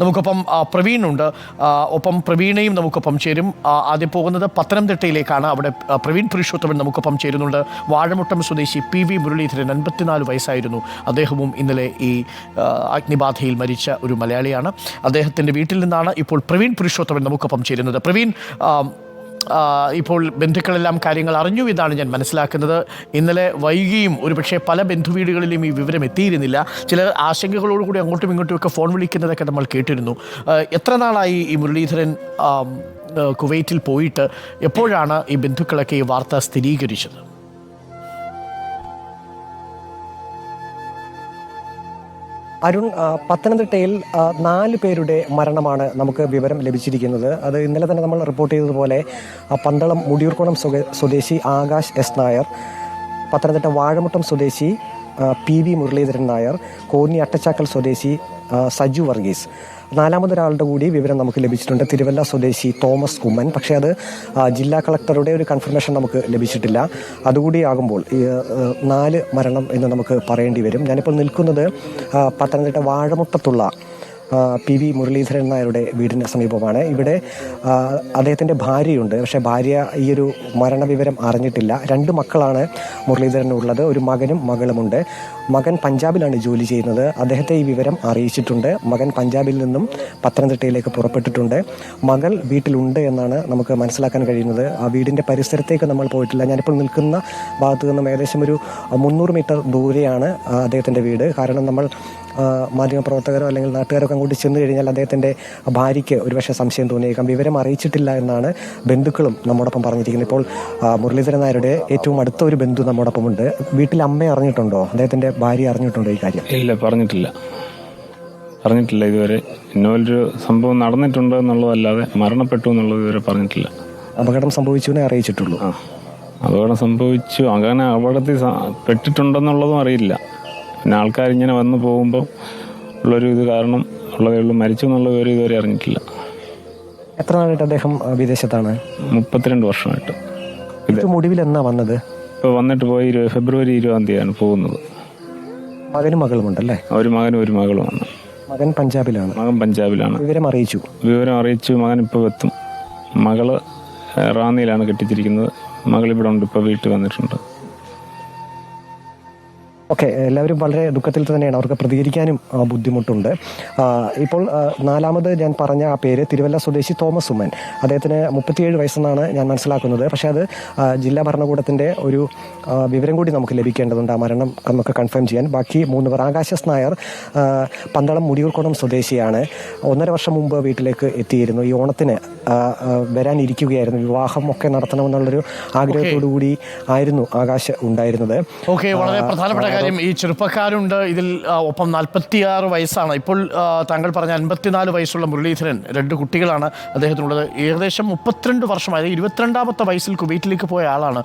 നമുക്കൊപ്പം പ്രവീണുണ്ട്. ഒപ്പം പ്രവീണയും നമുക്കൊപ്പം ചേരും. ആദ്യം പോകുന്നത് പത്തനംതിട്ടയിലേക്കാണ്. അവിടെ പ്രവീൺ പുരുഷോത്തമൻ നമുക്കൊപ്പം ചേരുന്നുണ്ട്. വാഴമുട്ടം സ്വദേശി PV മുരളീധരൻ 54 വയസ്സായിരുന്നു. അദ്ദേഹവും ഇന്നലെ ഈ അഗ്നിബാധയിൽ മരിച്ച ഒരു മലയാളിയാണ്. അദ്ദേഹത്തിൻ്റെ വീട്ടിൽ നിന്നാണ് ഇപ്പോൾ പ്രവീൺ പുരുഷോത്തമൻ നമുക്കൊപ്പം ചേരുന്നത്. പ്രവീൺ, ഇപ്പോൾ ബന്ധുക്കളെല്ലാം കാര്യങ്ങൾ അറിഞ്ഞു എന്നാണ് ഞാൻ മനസ്സിലാക്കുന്നത്. ഇന്നലെ വൈകിയും ഒരുപക്ഷെ പല ബന്ധുവീടുകളിലും ഈ വിവരം എത്തിയിരുന്നില്ല. ചില ആശങ്കകളോടുകൂടി അങ്ങോട്ടും ഇങ്ങോട്ടുമൊക്കെ ഫോൺ വിളിക്കുന്നതൊക്കെ നമ്മൾ കേട്ടിരുന്നു. എത്ര നാളായി ഈ മുരളീധരൻ കുവൈറ്റിൽ പോയിട്ട്? എപ്പോഴാണ് ഈ ബന്ധുക്കളൊക്കെ ഈ വാർത്ത സ്ഥിരീകരിച്ചത്? അരുൺ, പത്തനംതിട്ടയിൽ 4 പേരുടെ മരണമാണ് നമുക്ക് വിവരം ലഭിച്ചിരിക്കുന്നത്. അത് ഇന്നലെ തന്നെ നമ്മൾ റിപ്പോർട്ട് ചെയ്തതുപോലെ പന്തളം മുടിയൂർക്കോണം സ്വദേശി ആകാശ് S. നായർ, പത്തനംതിട്ട വാഴമുട്ടം സ്വദേശി PV മുരളീധരൻ നായർ, കോന്നി അട്ടച്ചാക്കൽ സ്വദേശി സജു വർഗീസ്. 4മതൊരാളുടെ കൂടി വിവരം നമുക്ക് ലഭിച്ചിട്ടുണ്ട്, തിരുവല്ല സ്വദേശി തോമസ് ഉമ്മൻ. പക്ഷേ അത് ജില്ലാ കളക്ടറുടെ ഒരു കൺഫർമേഷൻ നമുക്ക് ലഭിച്ചിട്ടില്ല. അതുകൂടി ആകുമ്പോൾ 4 മരണം എന്ന് നമുക്ക് പറയേണ്ടി വരും. ഞാനിപ്പോൾ നിൽക്കുന്നത് പത്തനംതിട്ട വാഴമുട്ടത്തുള്ള PV മുരളീധരൻ നായരുടെ വീടിന് സമീപമാണ്. ഇവിടെ അദ്ദേഹത്തിൻ്റെ ഭാര്യയുണ്ട്. പക്ഷേ ഭാര്യ ഈ ഒരു മരണവിവരം അറിഞ്ഞിട്ടില്ല. 2 മക്കളാണ് മുരളീധരനുള്ളത്, ഒരു മകനും മകളുമുണ്ട്. മകൻ പഞ്ചാബിലാണ് ജോലി ചെയ്യുന്നത്. അദ്ദേഹത്തെ ഈ വിവരം അറിയിച്ചിട്ടുണ്ട്. മകൻ പഞ്ചാബിൽ നിന്നും പത്തനംതിട്ടയിലേക്ക് പുറപ്പെട്ടിട്ടുണ്ട്. മകൾ വീട്ടിലുണ്ട് എന്നാണ് നമുക്ക് മനസ്സിലാക്കാൻ കഴിയുന്നത്. ആ വീടിൻ്റെ പരിസരത്തേക്ക് നമ്മൾ പോയിട്ടില്ല. ഞാനിപ്പോൾ നിൽക്കുന്ന ഭാഗത്തു നിന്നും ഏകദേശം ഒരു 300 മീറ്റർ ദൂരെയാണ് അദ്ദേഹത്തിൻ്റെ വീട്. കാരണം നമ്മൾ മാധ്യമപ്രവർത്തകരോ അല്ലെങ്കിൽ നാട്ടുകാരൊക്കെ അങ്ങോട്ട് ചെന്ന് കഴിഞ്ഞാൽ അദ്ദേഹത്തിൻ്റെ ഭാര്യയ്ക്ക് ഒരുപക്ഷെ സംശയം തോന്നിയേക്കാം. വിവരം അറിയിച്ചിട്ടില്ല എന്നാണ് ബന്ധുക്കളും നമ്മോടൊപ്പം പറഞ്ഞിരിക്കുന്നത്. ഇപ്പോൾ മുരളീധരൻ നായരുടെ ഏറ്റവും അടുത്ത ഒരു ബന്ധു നമ്മോടൊപ്പം ഉണ്ട്. വീട്ടിൽ അമ്മ അറിഞ്ഞിട്ടുണ്ടോ? അദ്ദേഹത്തിൻ്റെ ഭാര്യ അറിഞ്ഞിട്ടുണ്ടോ ഈ കാര്യം? ഇല്ല, പറഞ്ഞിട്ടില്ല ഇതുവരെ. ഇന്നൊരു സംഭവം നടന്നിട്ടുണ്ടോ എന്നുള്ളതല്ലാതെ മരണപ്പെട്ടു എന്നുള്ളത് ഇതുവരെ പറഞ്ഞിട്ടില്ല. അപകടം സംഭവിച്ചുവെന്നേ അറിയിച്ചിട്ടുള്ളൂ. അപകടം സംഭവിച്ചു, അങ്ങനെ അപകടത്തിൽ പെട്ടിട്ടുണ്ടെന്നുള്ളതും അറിയില്ല. പിന്നെ ആൾക്കാരിങ്ങനെ വന്നു പോകുമ്പോൾ ഉള്ളൊരു ഇത് കാരണം ഉള്ളതേ ഉള്ളൂ. മരിച്ചു എന്നുള്ള വിവരം ഇതുവരെ അറിഞ്ഞിട്ടില്ല. എത്ര നാളായിട്ട് അദ്ദേഹം വിദേശത്താണ്? 32 വർഷമായിട്ട്. ഏറ്റവും ഒടുവിൽ എന്നാ വന്നത്? ഇപ്പോൾ വന്നിട്ട് പോയി ഫെബ്രുവരി 20-ാം തീയതിയാണ് പോകുന്നത്. മകനും മകളുമുണ്ടല്ലേ? ഒരു മകനും ഒരു മകളുമാണ്. മകൻ പഞ്ചാബിലാണ്. മകൻ പഞ്ചാബിലാണ്. വിവരം അറിയിച്ചു. മകൻ ഇപ്പോൾ എത്തും. മകള് റാന്നിയിലാണ് കെട്ടിച്ചിരിക്കുന്നത്. മകളിവിടെ ഉണ്ട്, ഇപ്പോൾ വീട്ടിൽ വന്നിട്ടുണ്ട്. ഓക്കെ, എല്ലാവരും വളരെ ദുഃഖത്തിൽ തന്നെയാണ്. അവർക്ക് പ്രതികരിക്കാനും ബുദ്ധിമുട്ടുണ്ട്. ഇപ്പോൾ 4മത് ഞാൻ പറഞ്ഞ ആ പേര് തിരുവല്ല സ്വദേശി തോമസ് ഉമ്മൻ. അദ്ദേഹത്തിന് 37 വയസ്സെന്നാണ് ഞാൻ മനസ്സിലാക്കുന്നത്. പക്ഷേ അത് ജില്ലാ ഭരണകൂടത്തിൻ്റെ ഒരു വിവരം കൂടി നമുക്ക് ലഭിക്കേണ്ടതുണ്ട്, ആ മരണം നമുക്ക് കൺഫേം ചെയ്യാൻ. ബാക്കി 3 പേർ. ആകാശ് S. നായർ പന്തളം മുടിയൂർക്കോണം സ്വദേശിയാണ്. 1.5 വർഷം മുമ്പ് വീട്ടിലേക്ക് എത്തിയിരുന്നു. ഈ ഓണത്തിന് വരാനിരിക്കുകയായിരുന്നു. വിവാഹം ഒക്കെ നടത്തണമെന്നുള്ളൊരു ആഗ്രഹത്തോടു കൂടി ആയിരുന്നു ആകാശ് ഉണ്ടായിരുന്നത്. വളരെ പ്രധാനപ്പെട്ട കാര്യം, ഈ ചെറുപ്പക്കാരുണ്ട് ഇതിൽ. ഒപ്പം 46 വയസ്സാണ് ഇപ്പോൾ താങ്കൾ പറഞ്ഞ 54 വയസ്സുള്ള മുരളീധരൻ. 2 കുട്ടികളാണ് അദ്ദേഹത്തിനുള്ളത്. ഏകദേശം 32 വർഷമായി, 22ാമത്തെ വയസ്സിൽ കുവൈറ്റിലേക്ക് പോയ ആളാണ്.